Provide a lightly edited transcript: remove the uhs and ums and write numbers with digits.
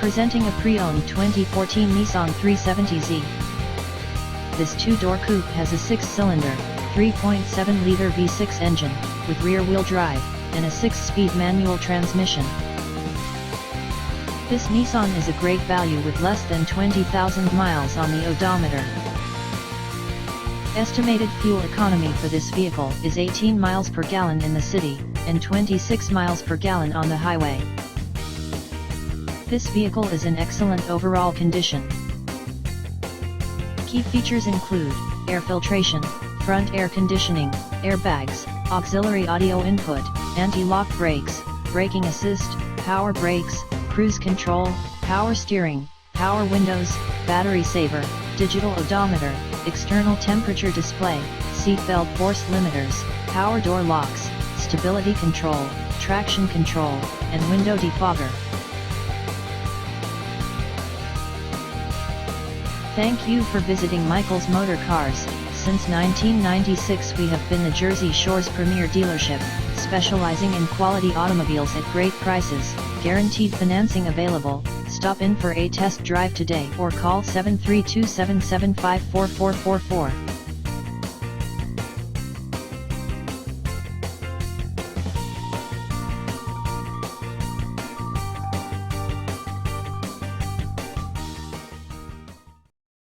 Presenting a pre-owned 2014 Nissan 370Z. This two-door coupe has a 6-cylinder, 3.7-liter V6 engine, with rear-wheel drive, and a 6-speed manual transmission. This Nissan is a great value with less than 20,000 miles on the odometer. Estimated fuel economy for this vehicle is 18 miles per gallon in the city, and 26 miles per gallon on the highway. This vehicle is in excellent overall condition. Key features include air filtration, front air conditioning, airbags, auxiliary audio input, anti-lock brakes, braking assist, power brakes, cruise control, power steering, power windows, battery saver, digital odometer, external temperature display, seat belt force limiters, power door locks, stability control, traction control, and window defogger. Thank you for visiting Michael's Motorcars. Since 1996 we have been the Jersey Shore's premier dealership, specializing in quality automobiles at great prices, guaranteed financing available. Stop in for a test drive today or call 732-775-4444.